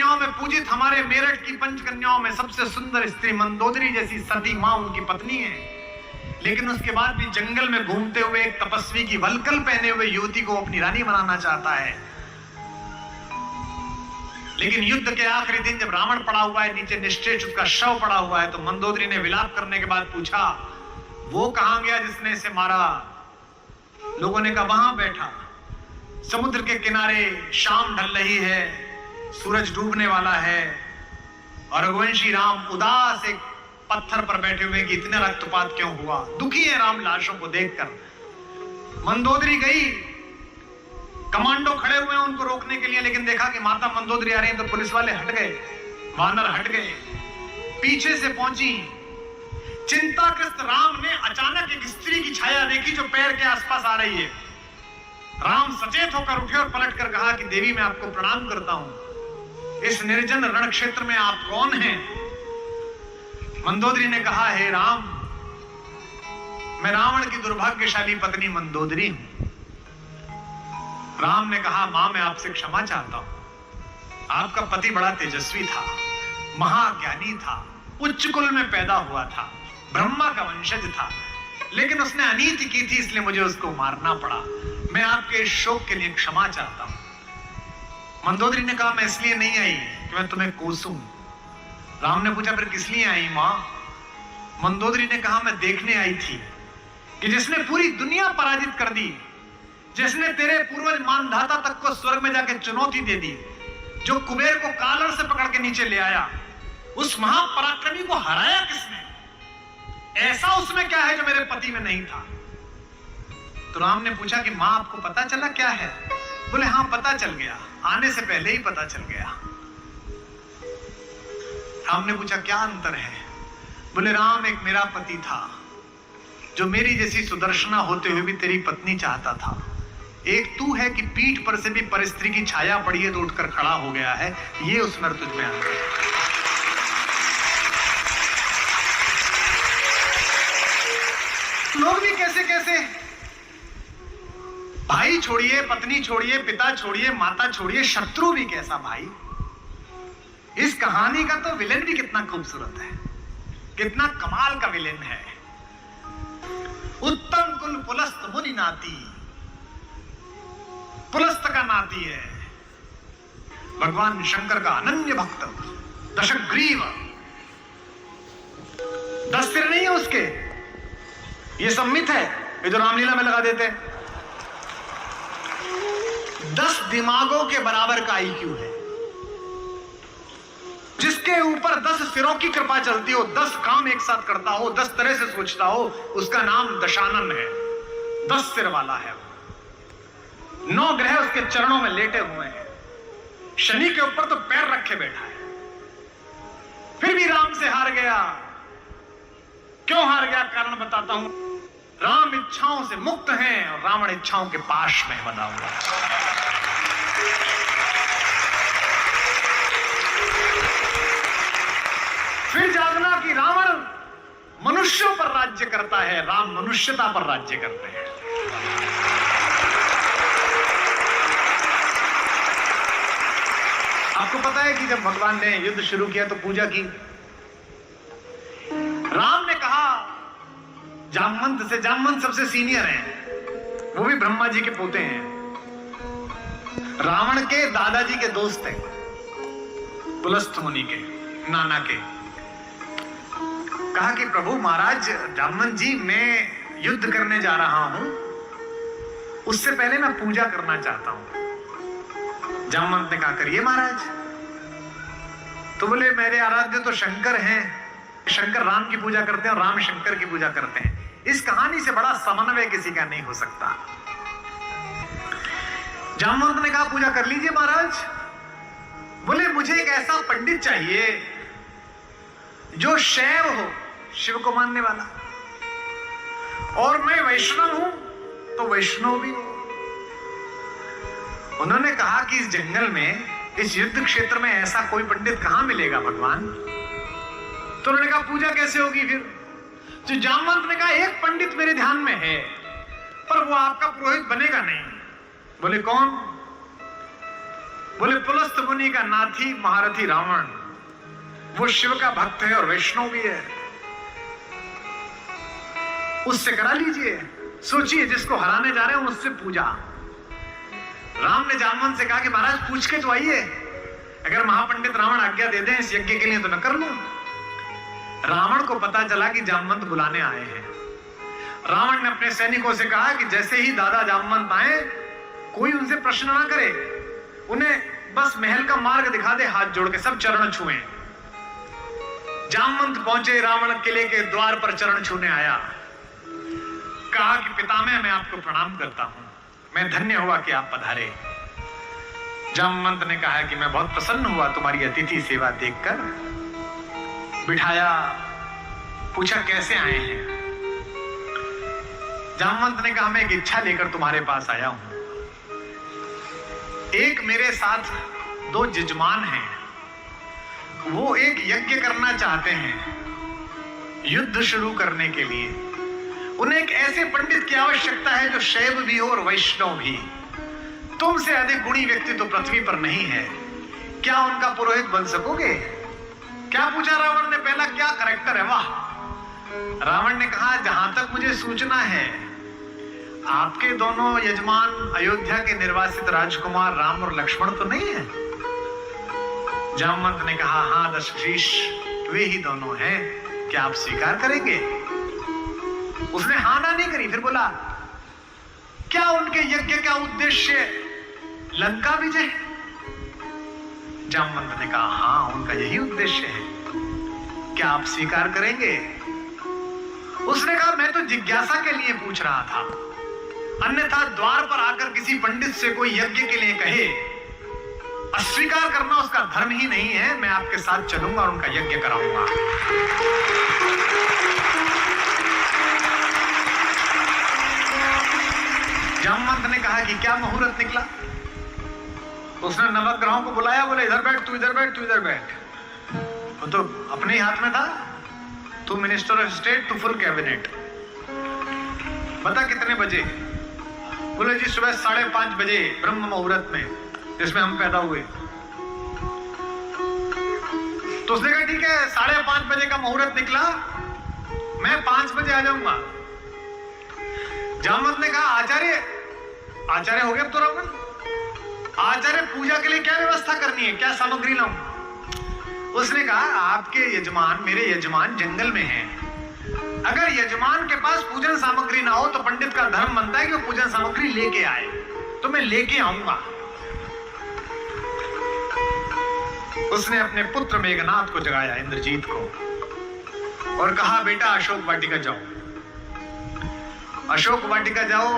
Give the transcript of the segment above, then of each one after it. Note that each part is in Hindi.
कन्याओं में पूजित हमारे मेरठ की पंच कन्याओं में सबसे सुंदर स्त्री मंदोदरी जैसी सती मां उनकी पत्नी है। लेकिन उसके बाद भी जंगल में घूमते हुए एक तपस्वी की वल्कल पहने हुए युवती को अपनी रानी बनाना चाहता है। लेकिन युद्ध के आखिरी दिन जब रावण पड़ा हुआ है, नीचे निश्चेष उसका शव पड़ा हुआ है, तो मंदोदरी ने विलाप करने के बाद पूछा, वो कहां गया जिसने इसे मारा? लोगों ने कहा वहां बैठा। समुद्र के किनारे शाम ढल रही है, सूरज डूबने वाला है और रघुवंशी राम उदास एक पत्थर पर बैठे हुए कि इतना रक्तपात क्यों हुआ। दुखी है राम लाशों को देखकर। मंदोदरी गई, कमांडो खड़े हुए हैं उनको रोकने के लिए, लेकिन देखा कि माता मंदोदरी आ रही है तो पुलिस वाले हट गए, वानर हट गए। पीछे से पहुंची, चिंताग्रस्त राम ने अचानक एक स्त्री की छाया देखी जो पैर के आसपास आ रही है। राम सचेत होकर उठे और पलटकर कहा कि देवी मैं आपको प्रणाम करता हूं, इस निर्जन रण क्षेत्र में आप कौन हैं? मंदोदरी ने कहा, हे राम, मैं रावण की दुर्भाग्यशाली पत्नी मंदोदरी हूं। राम ने कहा, मां मैं आपसे क्षमा चाहता हूं, आपका पति बड़ा तेजस्वी था, महाज्ञानी था, उच्च कुल में पैदा हुआ था, ब्रह्मा का वंशज था, लेकिन उसने अनीति की थी इसलिए मुझे उसको मारना पड़ा। मैं आपके इस शोक के लिए क्षमा चाहता हूं। मंदोदरी ने कहा, मैं इसलिए नहीं आई कि मैं तुम्हें कोसूं। राम ने पूछा, फिर किस लिए आई मां? मंदोदरी ने कहा, मैं देखने आई थी कि जिसने पूरी दुनिया पराजित कर दी, जिसने तेरे पूर्वज मानधाता तक को स्वर्ग में जाके चुनौती दे दी, जो कुबेर को कालर से पकड़ के नीचे ले आया, उस महापराक्रमी को हराया किसने? ऐसा उसमें क्या है जो मेरे पति में नहीं था? तो राम ने पूछा कि मां आपको पता चला क्या है? बोले हां पता चल गया, आने से पहले ही पता चल गया। राम ने पूछा क्या अंतर है? बोले राम, एक मेरा पति था जो मेरी जैसी सुदर्शना होते हुए भी तेरी पत्नी चाहता था, एक तू है कि पीठ पर से भी परिस्त्री की छाया पड़ी है तो उठकर खड़ा हो गया है, ये उसमें और तुझमें अंतर है। लोग भी कैसे कैसे, भाई छोड़िए, पत्नी छोड़िए, पिता छोड़िए, माता छोड़िए, शत्रु भी कैसा भाई। इस कहानी का तो विलेन भी कितना खूबसूरत है, कितना कमाल का विलेन है। उत्तम कुल पुलस्त मुनि नाती, पुलस्त का नाती है भगवान शंकर का अनन्य भक्त, दशग्रीव, 10 सिर नहीं है उसके, ये सम्मित है, ये जो रामलीला में लगा देते हैं। 10 दिमागों के बराबर का IQ है, जिसके ऊपर 10 सिरों की कृपा चलती हो, 10 काम एक साथ करता हो, 10 तरह से सोचता हो, उसका नाम दशानन है, 10 सिर वाला है। 9 ग्रह उसके चरणों में लेटे हुए हैं, शनि के ऊपर तो पैर रखे बैठा है, फिर भी राम से हार गया। क्यों हार गया? कारण बताता हूं। राम इच्छाओं से मुक्त हैं और रावण इच्छाओं के पाश में बना हुआ है। फिर जानना कि रावण मनुष्यों पर राज्य करता है, राम मनुष्यता पर राज्य करते हैं। आपको पता है कि जब भगवान ने युद्ध शुरू किया तो पूजा की, राम ने कहा जामवंत से, जामवंत सबसे सीनियर हैं, वो भी ब्रह्मा जी के पोते हैं, रावण के दादाजी के दोस्त हैं, पुलस्त मुनि के नाना के। कहा कि प्रभु महाराज जामवंत जी, मैं युद्ध करने जा रहा हूं, उससे पहले मैं पूजा करना चाहता हूं। जामवंत ने कहा करिए महाराज। तो बोले मेरे आराध्य तो शंकर हैं, शंकर राम की पूजा करते हैं और राम शंकर की पूजा करते हैं, इस कहानी से बड़ा समन्वय किसी का नहीं हो सकता। जामवंत ने कहा पूजा कर लीजिए महाराज। बोले मुझे एक ऐसा पंडित चाहिए जो शैव हो, शिव को मानने वाला, और मैं वैष्णव हूं तो वैष्णव भी हो। उन्होंने कहा कि इस जंगल में, इस युद्ध क्षेत्र में ऐसा कोई पंडित कहां मिलेगा भगवान? तो उन्होंने कहा पूजा कैसे होगी फिर? तो जामवंत ने कहा एक पंडित मेरे ध्यान में है, पर वो आपका पुरोहित बनेगा नहीं। बोले कौन? बोले पुलस्त मुनि का नाथी महारथी रावण वो शिव का भक्त है और वैष्णव भी है, उससे करा लीजिए। सोचिए जिसको हराने जा रहे हैं उससे पूजा। राम ने जामवंत से कहा कि महाराज पूछ के तो आइए, अगर महापंडित रावण आज्ञा दे दें इस यज्ञ के लिए तो मैं कर लूं। रावण को पता चला कि जामवंत बुलाने आए हैं। रावण ने अपने सैनिकों से कहा कि जैसे ही दादा जामवंत आए कोई उनसे प्रश्न ना करे, उन्हें बस महल का मार्ग दिखा दे, हाथ जोड़ के सब चरण छुएं। जामवंत पहुंचे, रावण किले के द्वार पर चरण छूने आया, कहा कि पितामह मैं आपको प्रणाम करता हूं, मैं धन्य हुआ कि आप पधारे। जामवंत ने कहा कि मैं बहुत प्रसन्न हुआ तुम्हारी अतिथि सेवा देखकर। बिठाया, पूछा कैसे आए हैं। जामवंत ने कहा मैं एक इच्छा लेकर तुम्हारे पास आया हूं। एक मेरे साथ दो जजमान हैं, वो एक यज्ञ करना चाहते हैं युद्ध शुरू करने के लिए। उन्हें एक ऐसे पंडित की आवश्यकता है जो शैव भी हो और वैष्णव भी। तुमसे अधिक गुणी व्यक्ति तो पृथ्वी पर नहीं है, क्या उनका पुरोहित बन सकोगे? क्या पूछा रावण ने पहला, क्या करैक्टर है, वाह। रावण ने कहा जहां तक मुझे सूचना है आपके दोनों यजमान अयोध्या के निर्वासित राजकुमार राम और लक्ष्मण तो नहीं है? जामवंत ने कहा हां दशरथ, वे ही दोनों हैं, क्या आप स्वीकार करेंगे? उसने हां ना नहीं करी, फिर बोला क्या उनके यज्ञ का उद्देश्य लंका विजय? जामवंत ने कहा हां उनका यही उद्देश्य है, क्या आप स्वीकार करेंगे? उसने कहा मैं तो जिज्ञासा के लिए पूछ रहा था, अन्यथा द्वार पर आकर किसी पंडित से कोई यज्ञ के लिए कहे, अस्वीकार करना उसका धर्म ही नहीं है। मैं आपके साथ चलूंगा और उनका यज्ञ कराऊंगा। जामवंत ने कहा कि क्या मुहूर्त निकला? उसने नवग्रहों को बुलाया, बोले इधर बैठ, तू इधर बैठ, तू इधर बैठ। वो तो अपने ही हाथ में था, तू मिनिस्टर ऑफ स्टेट, तू फुल कैबिनेट। बता कितने बजे? बोले जी सुबह 5:30 बजे ब्रह्म मुहूर्त में, जिसमें हम पैदा हुए। तो उसने कहा ठीक है 5:30 बजे का मुहूर्त निकला, मैं 5 बजे आ जाऊंगा। जामवंत ने कहा आचार्य हो गया अब तो रावण, आचार्य पूजा के लिए क्या व्यवस्था करनी है, क्या सामग्री लाऊं? उसने कहा आपके यजमान, मेरे यजमान जंगल में हैं, अगर यजमान के पास पूजन सामग्री ना हो तो पंडित का धर्म बनता है कि वो पूजन सामग्री लेके आए, तो मैं लेके आऊंगा। उसने अपने पुत्र मेघनाथ को जगाया, इंद्रजीत को, और कहा बेटा अशोक वाटिका जाओ, अशोक वाटिका जाओ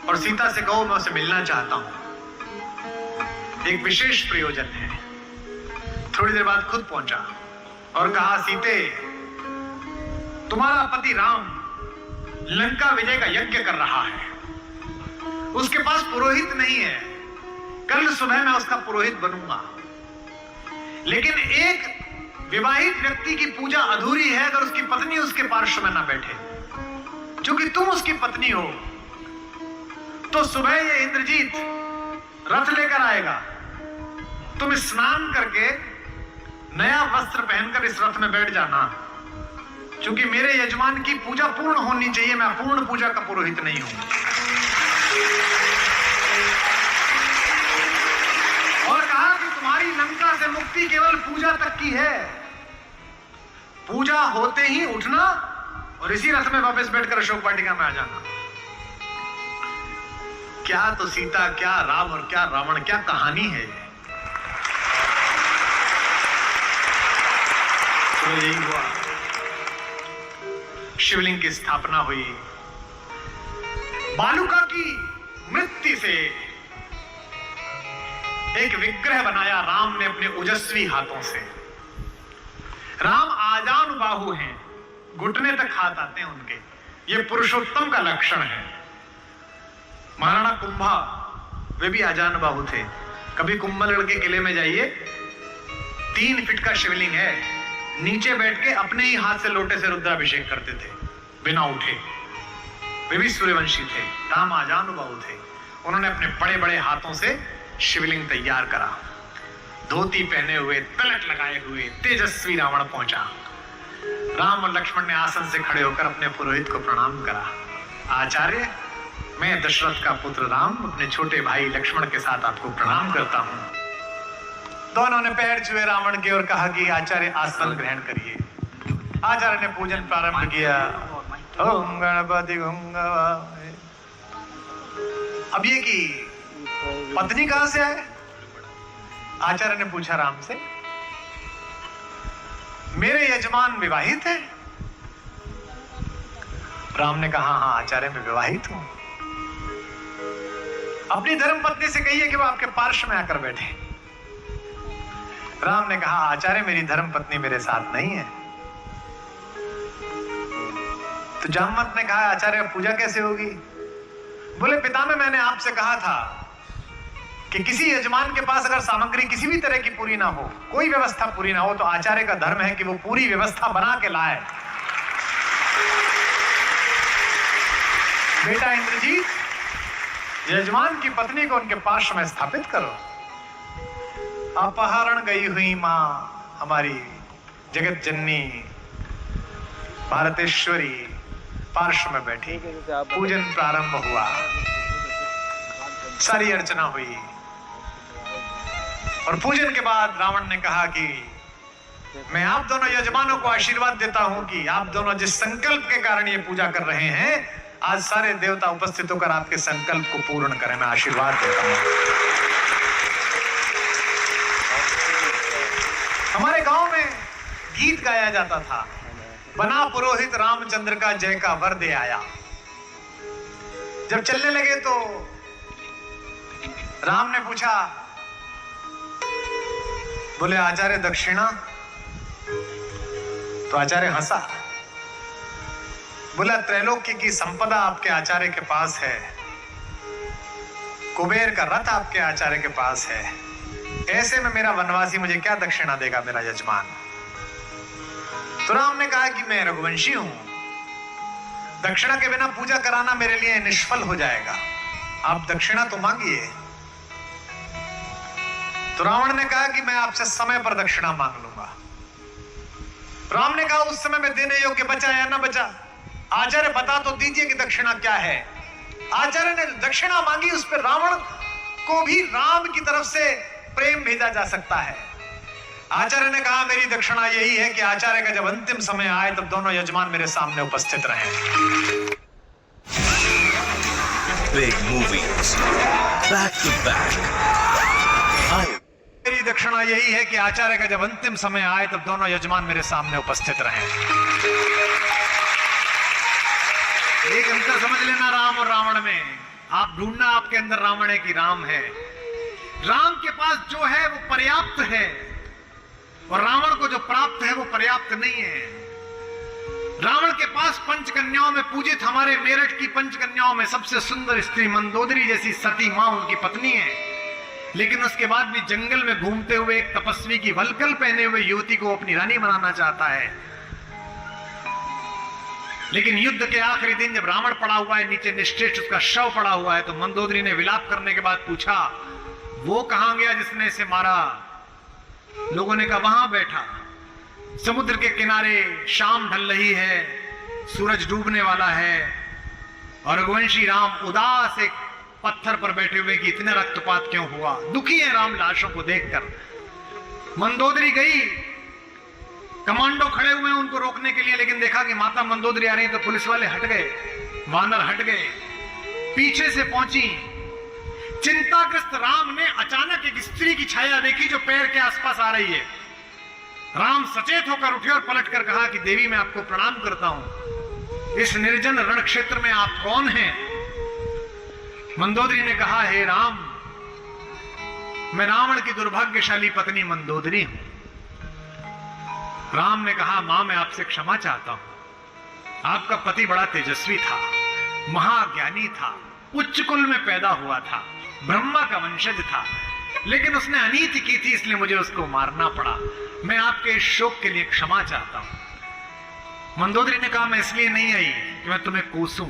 और सीता से कहो मैं उसे मिलना चाहता हूं, एक विशेष प्रयोजन है। थोड़ी देर बाद खुद पहुंचा और कहा सीते तुम्हारा पति राम लंका विजय का यज्ञ कर रहा है, उसके पास पुरोहित नहीं है, कल सुबह मैं उसका पुरोहित बनूंगा। लेकिन एक विवाहित व्यक्ति की पूजा अधूरी है अगर उसकी पत्नी उसके पार्श्व में ना बैठे। क्योंकि तुम उसकी पत्नी हो तो सुबह ये इंद्रजीत रथ लेकर आएगा, तुम स्नान करके नया वस्त्र पहनकर इस रथ में बैठ जाना, क्योंकि मेरे यजमान की पूजा पूर्ण होनी चाहिए, मैं पूर्ण पूजा का पुरोहित नहीं हूं। और कहा कि तुम्हारी लंका से मुक्ति केवल पूजा तक की है, पूजा होते ही उठना और इसी रथ में वापस बैठकर अशोक वाटिका में आ जाना। क्या तो सीता, क्या राम और क्या रावण, क्या कहानी है ये। तो यही हुआ, शिवलिंग की स्थापना हुई, बालुका की मृत्यु से एक विग्रह बनाया राम ने अपने ओजस्वी हाथों से। राम आजानुबाहु हैं, घुटने तक हाथ आते हैं उनके, ये पुरुषोत्तम का लक्षण है। महाराणा कुंभा वे भी आजानुबाहु थे। कभी कुंभलगढ़ के किले में जाइए, 3 फीट का शिवलिंग है, नीचे बैठ के अपने ही हाथ से लोटे से रुद्राभिषेक करते थे बिना उठे। वे भी सूर्यवंशी थे, राम आजानुबाहु थे, उन्होंने अपने बड़े बड़े हाथों से शिवलिंग तैयार करा। धोती पहने हुए, तिलक लगाए हुए तेजस्वी रावण पहुंचा। राम और लक्ष्मण ने आसन से खड़े होकर अपने पुरोहित को प्रणाम करा। आचार्य, मैं दशरथ का पुत्र राम अपने छोटे भाई लक्ष्मण के साथ आपको प्रणाम करता हूं। दोनों ने पैर छुए रावण के और कहा कि आचार्य आसन ग्रहण करिए। आचार्य ने पूजन प्रारंभ किया। ओम गणपति गंगावाय। अब ये की पत्नी कहां से आए? आचार्य ने पूछा राम से। मेरे यजमान विवाहित है? राम ने कहा हाँ आचार्य मैं विवाहित हूं। अपनी धर्म पत्नी से कहिए कि वो आपके पार्श्व में आकर बैठे। राम ने कहा आचार्य मेरी धर्म पत्नी मेरे साथ नहीं है। तो जामवंत ने कहा आचार्य पूजा कैसे होगी? बोले पितामह मैंने आपसे कहा था कि किसी यजमान के पास अगर सामग्री किसी भी तरह की पूरी ना हो, कोई व्यवस्था पूरी ना हो, तो आचार्य का धर्म है कि वो पूरी व्यवस्था बना के लाए। बेटा इंद्रजीत, यजमान की पत्नी को उनके पार्श्व में स्थापित करो। अपहरण गई हुई मां हमारी जगत जननी भारतेश्वरी पार्श्व में बैठी। पूजन प्रारंभ हुआ, सारी अर्चना हुई और पूजन के बाद रावण ने कहा कि मैं आप दोनों यजमानों को आशीर्वाद देता हूं कि आप दोनों जिस संकल्प के कारण ये पूजा कर रहे हैं, आज सारे देवता उपस्थित होकर आपके संकल्प को पूर्ण करें। मैं आशीर्वाद देता हूं। हमारे गांव में गीत गाया जाता था, बना पुरोहित रामचंद्र का जय का वर दे आया। जब चलने लगे तो राम ने पूछा, बोले आचार्य दक्षिणा? तो आचार्य हंसा। बोला त्रैलोक्य की संपदा आपके आचार्य के पास है, कुबेर का रथ आपके आचार्य के पास है, ऐसे में मेरा वनवासी मुझे क्या दक्षिणा देगा मेरा यजमान? तो राम ने कहा कि मैं रघुवंशी हूं, दक्षिणा के बिना पूजा कराना मेरे लिए निष्फल हो जाएगा, आप दक्षिणा तो मांगिए। तो रावण ने कहा कि मैं आपसे समय पर दक्षिणा मांग लूंगा। राम ने कहा उस समय में देने योग्य बचा या ना बचा? आचार्य बता तो दीजिए कि दक्षिणा क्या है। आचार्य ने दक्षिणा मांगी, उस पर रावण को भी राम की तरफ से प्रेम भेजा जा सकता है। आचार्य ने कहा मेरी दक्षिणा यही है कि आचार्य का जब अंतिम समय आए तब दोनों यजमान मेरे सामने उपस्थित रहें। Big movies, back to back. मेरी दक्षिणा यही है कि आचार्य का जब अंतिम समय आए तब दोनों यजमान मेरे सामने उपस्थित रहें। एक अंतर समझ लेना राम और रावण में। आप ढूंढना आपके अंदर रावण है कि राम है। राम के पास जो है वो पर्याप्त है और रावण को जो प्राप्त है वो पर्याप्त नहीं है। रावण के पास पंचकन्याओं में पूजित हमारे मेरठ की पंचकन्याओं में सबसे सुंदर स्त्री मंदोदरी जैसी सती मां उनकी पत्नी है, लेकिन उसके बाद भी जंगल में घूमते हुए एक तपस्वी की वलकल पहने हुए युवती को अपनी रानी बनाना चाहता है। लेकिन युद्ध के आखिरी दिन जब रावण पड़ा हुआ है नीचे निश्चेष्ट, उसका शव पड़ा हुआ है, तो मंदोदरी ने विलाप करने के बाद पूछा वो कहां गया जिसने इसे मारा? लोगों ने कहा वहां बैठा। समुद्र के किनारे शाम ढल रही है, सूरज डूबने वाला है और रघुवंशी राम उदास एक पत्थर पर बैठे हुए कि इतना रक्तपात क्यों हुआ। दुखी है राम लाशों को देखकर। मंदोदरी गई, कमांडो खड़े हुए उनको रोकने के लिए, लेकिन देखा कि माता मंदोदरी आ रही तो पुलिस वाले हट गए, वानर हट गए। पीछे से पहुंची, चिंताग्रस्त राम ने अचानक एक स्त्री की छाया देखी जो पैर के आसपास आ रही है। राम सचेत होकर उठे और पलटकर कहा कि देवी मैं आपको प्रणाम करता हूं, इस निर्जन रण क्षेत्र में आप कौन हैं? मंदोदरी ने कहा हे राम, मैं रावण की दुर्भाग्यशाली पत्नी मंदोदरी हूं। राम ने कहा मां मैं आपसे क्षमा चाहता हूं, आपका पति बड़ा तेजस्वी था, महाज्ञानी था, उच्च कुल में पैदा हुआ था, ब्रह्मा का वंशज था, लेकिन उसने अनीति की थी इसलिए मुझे उसको मारना पड़ा। मैं आपके इस शोक के लिए क्षमा चाहता हूं। मंदोदरी ने कहा मैं इसलिए नहीं आई कि मैं तुम्हें कोसूं।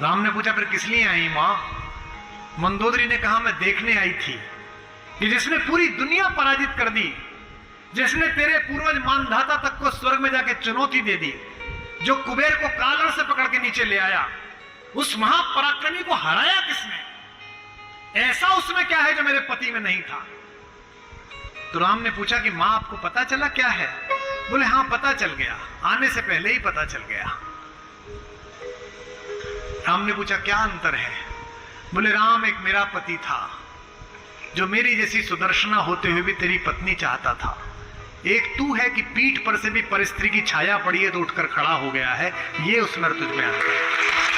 राम ने पूछा फिर किस लिए आई मां? मंदोदरी ने कहा, मैं देखने आई थी कि जिसने पूरी दुनिया पराजित कर दी, जिसने तेरे पूर्वज मानधाता तक को स्वर्ग में जाके चुनौती दे दी, जो कुबेर को कालर से पकड़ के नीचे ले आया, उस महापराक्रमी को हराया किसने? ऐसा उसमें क्या है जो मेरे पति में नहीं था? तो राम ने पूछा कि मां आपको पता चला क्या है? बोले हां पता चल गया, आने से पहले ही पता चल गया। राम ने पूछा क्या अंतर है? बोले राम, एक मेरा पति था जो मेरी जैसी सुदर्शना होते हुए भी तेरी पत्नी चाहता था, एक तू है कि पीठ पर से भी परिस्त्री की छाया पड़ी है तो उठकर खड़ा हो गया है, ये उसमें तुझ में अंतर है।